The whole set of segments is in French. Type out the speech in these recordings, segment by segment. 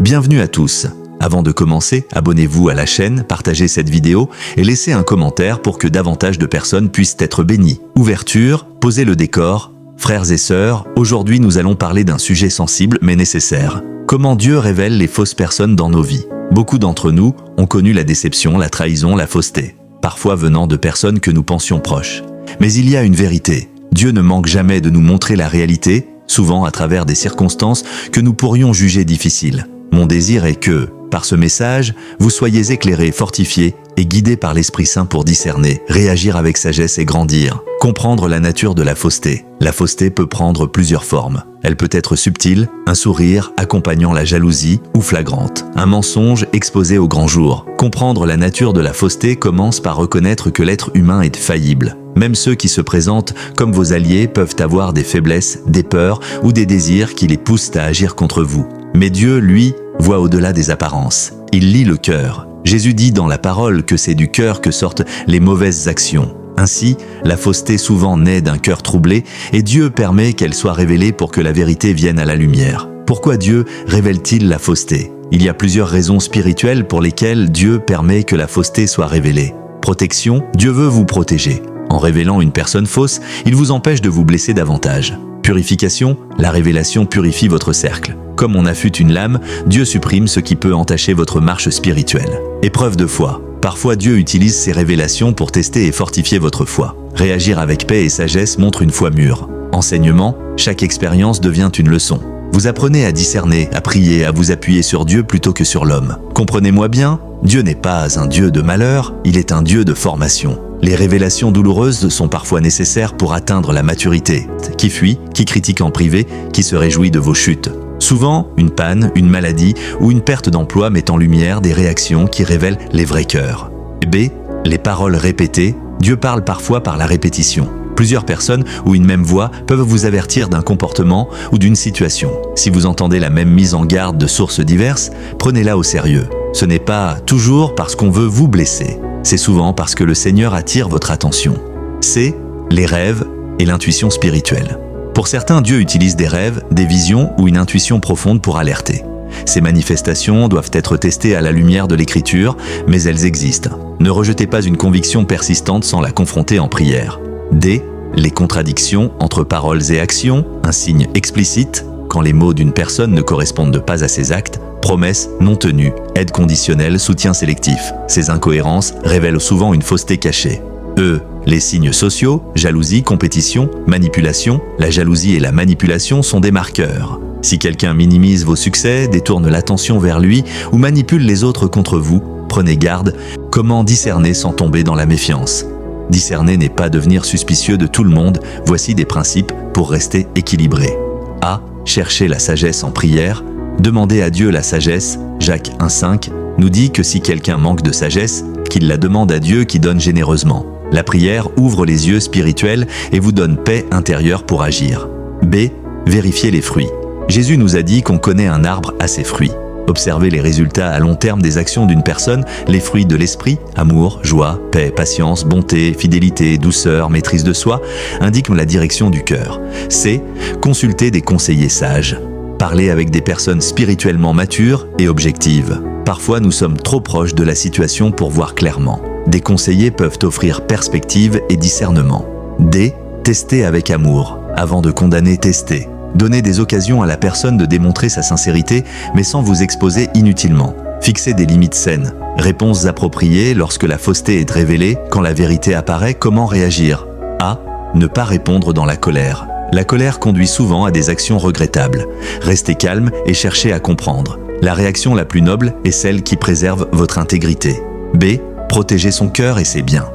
Bienvenue à tous. Avant de commencer, abonnez-vous à la chaîne, partagez cette vidéo et laissez un commentaire pour que davantage de personnes puissent être bénies. Ouverture, posez le décor. Frères et sœurs, aujourd'hui nous allons parler d'un sujet sensible mais nécessaire. Comment Dieu révèle les fausses personnes dans nos vies. Beaucoup d'entre nous ont connu la déception, la trahison, la fausseté, parfois venant de personnes que nous pensions proches. Mais il y a une vérité. Dieu ne manque jamais de nous montrer la réalité, souvent à travers des circonstances que nous pourrions juger difficiles. Mon désir est que, par ce message, vous soyez éclairés, fortifiés et guidés par l'Esprit Saint pour discerner, réagir avec sagesse et grandir. Comprendre la nature de la fausseté. La fausseté peut prendre plusieurs formes. Elle peut être subtile, un sourire accompagnant la jalousie ou flagrante, un mensonge exposé au grand jour. Comprendre la nature de la fausseté commence par reconnaître que l'être humain est faillible. Même ceux qui se présentent comme vos alliés peuvent avoir des faiblesses, des peurs ou des désirs qui les poussent à agir contre vous. Mais Dieu, lui, voit au-delà des apparences. Il lit le cœur. Jésus dit dans la parole que c'est du cœur que sortent les mauvaises actions. Ainsi, la fausseté souvent naît d'un cœur troublé et Dieu permet qu'elle soit révélée pour que la vérité vienne à la lumière. Pourquoi Dieu révèle-t-il la fausseté? Il y a plusieurs raisons spirituelles pour lesquelles Dieu permet que la fausseté soit révélée. Protection, Dieu veut vous protéger. En révélant une personne fausse, il vous empêche de vous blesser davantage. Purification, la révélation purifie votre cercle. Comme on affûte une lame, Dieu supprime ce qui peut entacher votre marche spirituelle. Épreuve de foi. Parfois Dieu utilise ces révélations pour tester et fortifier votre foi. Réagir avec paix et sagesse montre une foi mûre. Enseignement, chaque expérience devient une leçon. Vous apprenez à discerner, à prier, à vous appuyer sur Dieu plutôt que sur l'homme. Comprenez-moi bien, Dieu n'est pas un Dieu de malheur, il est un Dieu de formation. Les révélations douloureuses sont parfois nécessaires pour atteindre la maturité. Qui fuit, qui critique en privé, qui se réjouit de vos chutes. Souvent, une panne, une maladie ou une perte d'emploi met en lumière des réactions qui révèlent les vrais cœurs. B. Les paroles répétées. Dieu parle parfois par la répétition. Plusieurs personnes ou une même voix peuvent vous avertir d'un comportement ou d'une situation. Si vous entendez la même mise en garde de sources diverses, prenez-la au sérieux. Ce n'est pas toujours parce qu'on veut vous blesser. C'est souvent parce que le Seigneur attire votre attention. C. Les rêves et l'intuition spirituelle. Pour certains, Dieu utilise des rêves, des visions ou une intuition profonde pour alerter. Ces manifestations doivent être testées à la lumière de l'Écriture, mais elles existent. Ne rejetez pas une conviction persistante sans la confronter en prière. D. Les contradictions entre paroles et actions, un signe explicite, quand les mots d'une personne ne correspondent pas à ses actes, promesses non tenues, aide conditionnelle, soutien sélectif. Ces incohérences révèlent souvent une fausseté cachée. E. Les signes sociaux, jalousie, compétition, manipulation. La jalousie et la manipulation sont des marqueurs. Si quelqu'un minimise vos succès, détourne l'attention vers lui ou manipule les autres contre vous, prenez garde. Comment discerner sans tomber dans la méfiance? Discerner n'est pas devenir suspicieux de tout le monde. Voici des principes pour rester équilibré. A. Cherchez la sagesse en prière. Demandez à Dieu la sagesse. Jacques 1,5 nous dit que si quelqu'un manque de sagesse, qu'il la demande à Dieu qui donne généreusement. La prière ouvre les yeux spirituels et vous donne paix intérieure pour agir. B. Vérifiez les fruits. Jésus nous a dit qu'on connaît un arbre à ses fruits. Observez les résultats à long terme des actions d'une personne, les fruits de l'esprit, amour, joie, paix, patience, bonté, fidélité, douceur, maîtrise de soi, indiquent la direction du cœur. C. Consultez des conseillers sages. Parlez avec des personnes spirituellement matures et objectives. Parfois, nous sommes trop proches de la situation pour voir clairement. Des conseillers peuvent offrir perspective et discernement. D. Testez avec amour. Avant de condamner, testez. Donnez des occasions à la personne de démontrer sa sincérité, mais sans vous exposer inutilement. Fixez des limites saines. Réponses appropriées lorsque la fausseté est révélée, quand la vérité apparaît, comment réagir? A. Ne pas répondre dans la colère. La colère conduit souvent à des actions regrettables. Restez calme et cherchez à comprendre. La réaction la plus noble est celle qui préserve votre intégrité. B. Protégez son cœur et ses biens.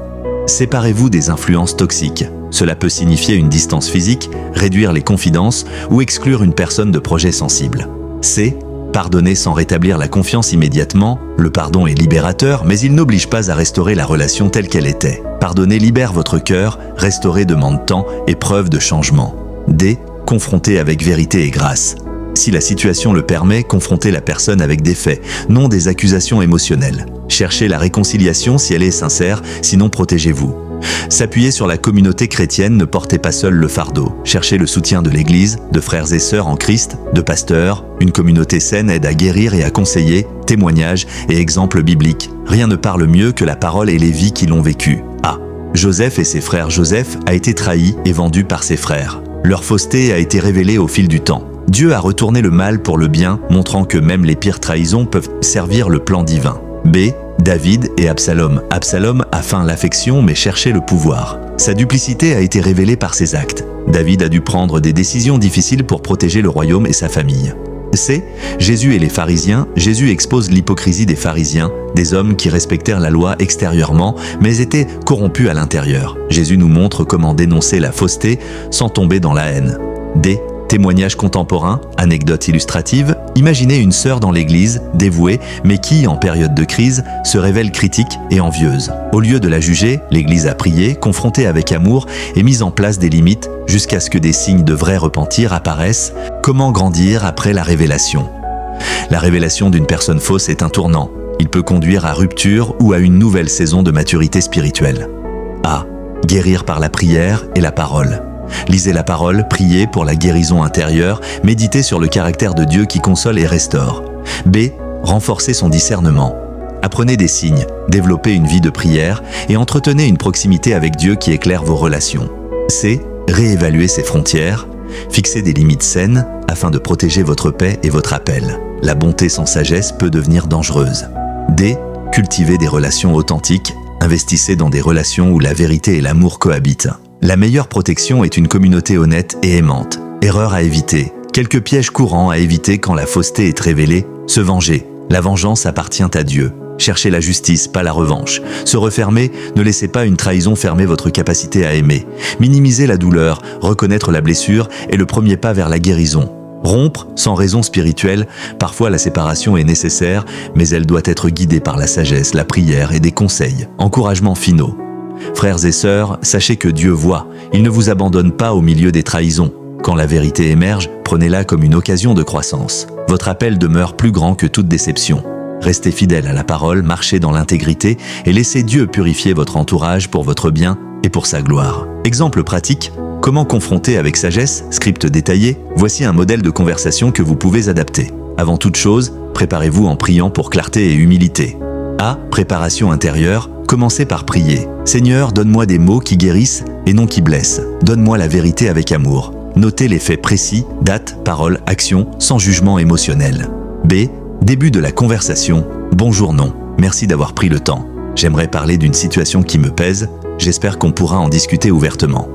Séparez-vous des influences toxiques. Cela peut signifier une distance physique, réduire les confidences ou exclure une personne de projets sensibles. C. Pardonnez sans rétablir la confiance immédiatement. Le pardon est libérateur, mais il n'oblige pas à restaurer la relation telle qu'elle était. Pardonner libère votre cœur, restaurer demande temps et preuve de changement. D. Confrontez avec vérité et grâce. Si la situation le permet, confrontez la personne avec des faits, non des accusations émotionnelles. Cherchez la réconciliation si elle est sincère, sinon protégez-vous. S'appuyer sur la communauté chrétienne ne portait pas seul le fardeau. Cherchez le soutien de l'Église, de frères et sœurs en Christ, de pasteurs. Une communauté saine aide à guérir et à conseiller, témoignages et exemples bibliques. Rien ne parle mieux que la parole et les vies qui l'ont vécu. Joseph et ses frères. Joseph a été trahi et vendu par ses frères. Leur fausseté a été révélée au fil du temps. Dieu a retourné le mal pour le bien, montrant que même les pires trahisons peuvent servir le plan divin. David et Absalom. Absalom a feint l'affection mais cherchait le pouvoir. Sa duplicité a été révélée par ses actes. David a dû prendre des décisions difficiles pour protéger le royaume et sa famille. Jésus et les pharisiens. Jésus expose l'hypocrisie des pharisiens, des hommes qui respectèrent la loi extérieurement mais étaient corrompus à l'intérieur. Jésus nous montre comment dénoncer la fausseté sans tomber dans la haine. Témoignages contemporains, anecdotes illustratives. Imaginez une sœur dans l'église, dévouée, mais qui, en période de crise, se révèle critique et envieuse. Au lieu de la juger, l'église a prié, confrontée avec amour et mis en place des limites jusqu'à ce que des signes de vrai repentir apparaissent. Comment grandir après la révélation? La révélation d'une personne fausse est un tournant. Il peut conduire à rupture ou à une nouvelle saison de maturité spirituelle. Guérir par la prière et la parole. Lisez la parole, priez pour la guérison intérieure, méditez sur le caractère de Dieu qui console et restaure. Renforcez son discernement. Apprenez des signes, développez une vie de prière et entretenez une proximité avec Dieu qui éclaire vos relations. Réévaluer ses frontières, fixez des limites saines afin de protéger votre paix et votre appel. La bonté sans sagesse peut devenir dangereuse. Cultivez des relations authentiques, investissez dans des relations où la vérité et l'amour cohabitent. La meilleure protection est une communauté honnête et aimante. Erreur à éviter. Quelques pièges courants à éviter quand la fausseté est révélée. Se venger. La vengeance appartient à Dieu. Cherchez la justice, pas la revanche. Se refermer, ne laissez pas une trahison fermer votre capacité à aimer. Minimiser la douleur, reconnaître la blessure est le premier pas vers la guérison. Rompre, sans raison spirituelle, parfois la séparation est nécessaire, mais elle doit être guidée par la sagesse, la prière et des conseils. Encouragements finaux. Frères et sœurs, sachez que Dieu voit. Il ne vous abandonne pas au milieu des trahisons. Quand la vérité émerge, prenez-la comme une occasion de croissance. Votre appel demeure plus grand que toute déception. Restez fidèle à la parole, marchez dans l'intégrité et laissez Dieu purifier votre entourage pour votre bien et pour sa gloire. Exemple pratique, comment confronter avec sagesse, script détaillé, voici un modèle de conversation que vous pouvez adapter. Avant toute chose, préparez-vous en priant pour clarté et humilité. Préparation intérieure, commencez par prier. Seigneur, donne-moi des mots qui guérissent et non qui blessent. Donne-moi la vérité avec amour. Notez les faits précis, date, parole, action, sans jugement émotionnel. Début de la conversation. Bonjour, non. Merci d'avoir pris le temps. J'aimerais parler d'une situation qui me pèse. J'espère qu'on pourra en discuter ouvertement.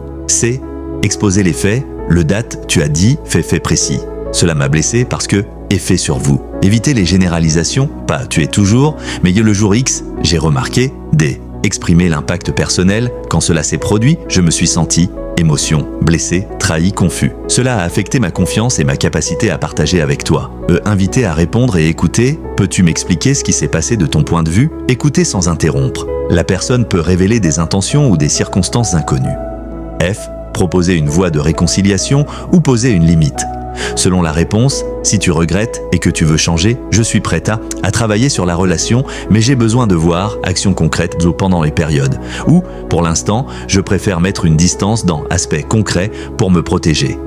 Exposer les faits. Le date, tu as dit, fait précis. Cela m'a blessé parce que effet sur vous. Évitez les généralisations, pas tu es toujours, mais le jour X, j'ai remarqué, exprimer l'impact personnel, quand cela s'est produit, je me suis senti, émotion, blessé, trahi, confus. Cela a affecté ma confiance et ma capacité à partager avec toi. Inviter à répondre et écouter, peux-tu m'expliquer ce qui s'est passé de ton point de vue? Écouter sans interrompre. La personne peut révéler des intentions ou des circonstances inconnues. Proposer une voie de réconciliation ou poser une limite. Selon la réponse, si tu regrettes et que tu veux changer, je suis prête à travailler sur la relation, mais j'ai besoin de voir actions concrètes pendant les périodes. Ou, pour l'instant, je préfère mettre une distance dans aspect concret pour me protéger.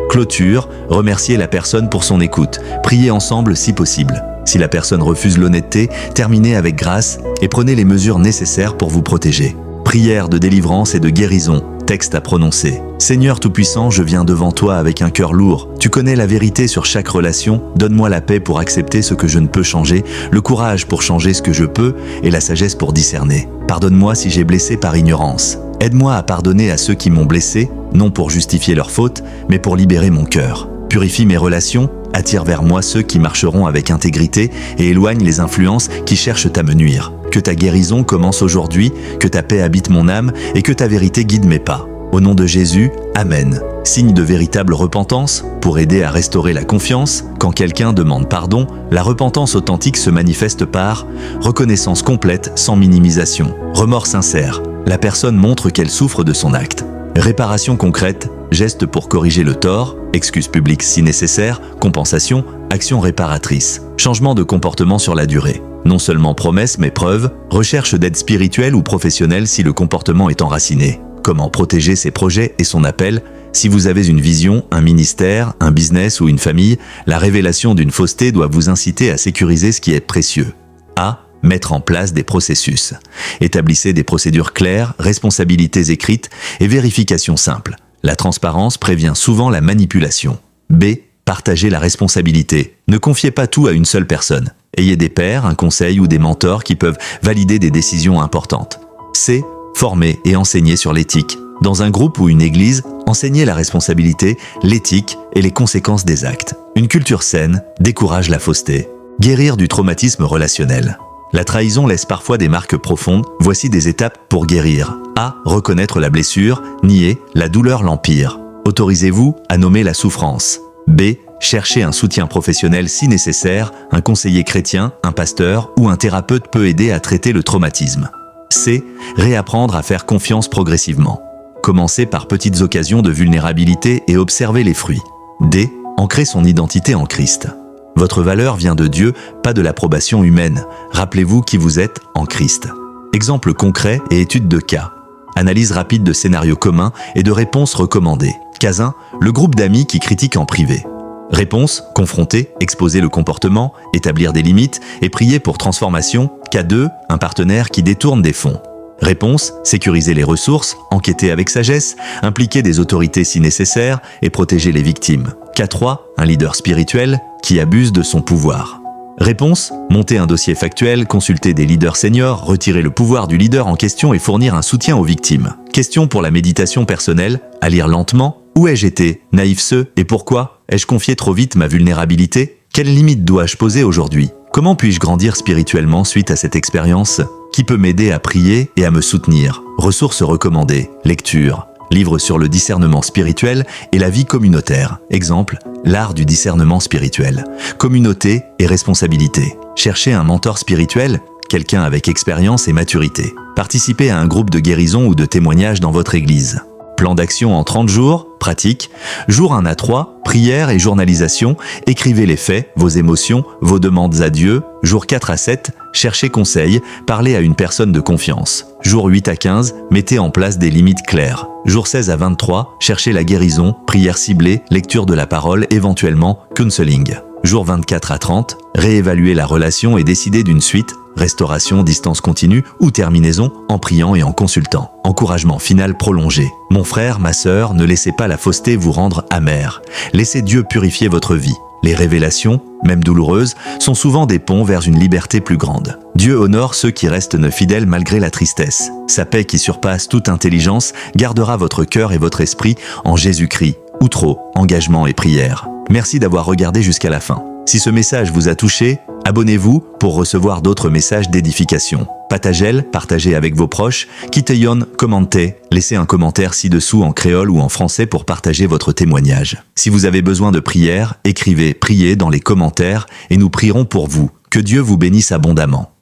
Clôture, remercier la personne pour son écoute. Prier ensemble si possible. Si la personne refuse l'honnêteté, terminez avec grâce et prenez les mesures nécessaires pour vous protéger. Prière de délivrance et de guérison. Texte à prononcer. Seigneur Tout-Puissant, je viens devant toi avec un cœur lourd. Tu connais la vérité sur chaque relation. Donne-moi la paix pour accepter ce que je ne peux changer, le courage pour changer ce que je peux et la sagesse pour discerner. Pardonne-moi si j'ai blessé par ignorance. Aide-moi à pardonner à ceux qui m'ont blessé, non pour justifier leur faute, mais pour libérer mon cœur. Purifie mes relations, attire vers moi ceux qui marcheront avec intégrité et éloigne les influences qui cherchent à me nuire. Que ta guérison commence aujourd'hui, que ta paix habite mon âme et que ta vérité guide mes pas. Au nom de Jésus, Amen. Signe de véritable repentance, pour aider à restaurer la confiance, quand quelqu'un demande pardon, la repentance authentique se manifeste par reconnaissance complète sans minimisation, remords sincère. La personne montre qu'elle souffre de son acte. Réparation concrète, geste pour corriger le tort, excuse publique si nécessaire, compensation, action réparatrice. Changement de comportement sur la durée. Non seulement promesse mais preuve, recherche d'aide spirituelle ou professionnelle si le comportement est enraciné. Comment protéger ses projets et son appel? Si vous avez une vision, un ministère, un business ou une famille, la révélation d'une fausseté doit vous inciter à sécuriser ce qui est précieux. A. Mettre en place des processus. Établissez des procédures claires, responsabilités écrites et vérifications simples. La transparence prévient souvent la manipulation. B. Partagez la responsabilité. Ne confiez pas tout à une seule personne. Ayez des pairs, un conseil ou des mentors qui peuvent valider des décisions importantes. C. Former et enseigner sur l'éthique. Dans un groupe ou une église, enseignez la responsabilité, l'éthique et les conséquences des actes. Une culture saine décourage la fausseté. Guérir du traumatisme relationnel. La trahison laisse parfois des marques profondes. Voici des étapes pour guérir. A. Reconnaître la blessure. Nier. La douleur l'empire. Autorisez-vous à nommer la souffrance. B. Cherchez un soutien professionnel si nécessaire. Un conseiller chrétien, un pasteur ou un thérapeute peut aider à traiter le traumatisme. C. Réapprendre à faire confiance progressivement. Commencez par petites occasions de vulnérabilité et observez les fruits. D. Ancrer son identité en Christ. Votre valeur vient de Dieu, pas de l'approbation humaine. Rappelez-vous qui vous êtes en Christ. Exemple concret et étude de cas. Analyse rapide de scénarios communs et de réponses recommandées. Cas 1. Le groupe d'amis qui critiquent en privé. Réponse. Confronter, exposer le comportement, établir des limites et prier pour transformation. Cas 2. Un partenaire qui détourne des fonds. Réponse. Sécuriser les ressources, enquêter avec sagesse, impliquer des autorités si nécessaire et protéger les victimes. Cas 3. Un leader spirituel qui abuse de son pouvoir. Réponse. Monter un dossier factuel, consulter des leaders seniors, retirer le pouvoir du leader en question et fournir un soutien aux victimes. Question pour la méditation personnelle, à lire lentement. Où ai-je été? Naïf ce? Et pourquoi? Ai-je confié trop vite ma vulnérabilité? Quelles limites dois-je poser aujourd'hui? Comment puis-je grandir spirituellement suite à cette expérience? Qui peut m'aider à prier et à me soutenir? Ressources recommandées. Lecture. Livre sur le discernement spirituel et la vie communautaire. Exemple, l'art du discernement spirituel. Communauté et responsabilité. Cherchez un mentor spirituel, quelqu'un avec expérience et maturité. Participez à un groupe de guérison ou de témoignage dans votre église. Plan d'action en 30 jours, pratique. Jour 1 à 3, prière et journalisation. Écrivez les faits, vos émotions, vos demandes à Dieu. Jour 4 à 7, cherchez conseil, parlez à une personne de confiance. Jour 8 à 15, mettez en place des limites claires. Jour 16 à 23, cherchez la guérison, prière ciblée, lecture de la parole, éventuellement counseling. Jour 24 à 30, réévaluez la relation et décidez d'une suite, restauration, distance continue ou terminaison en priant et en consultant. Encouragement final prolongé. Mon frère, ma sœur, ne laissez pas la fausseté vous rendre amer. Laissez Dieu purifier votre vie. Les révélations, même douloureuses, sont souvent des ponts vers une liberté plus grande. Dieu honore ceux qui restent fidèles malgré la tristesse. Sa paix qui surpasse toute intelligence gardera votre cœur et votre esprit en Jésus-Christ. Outro, engagement et prière. Merci d'avoir regardé jusqu'à la fin. Si ce message vous a touché, abonnez-vous pour recevoir d'autres messages d'édification. Partagez avec vos proches. Kiteyon, commentez. Laissez un commentaire ci-dessous en créole ou en français pour partager votre témoignage. Si vous avez besoin de prière, écrivez « Priez » dans les commentaires et nous prierons pour vous. Que Dieu vous bénisse abondamment.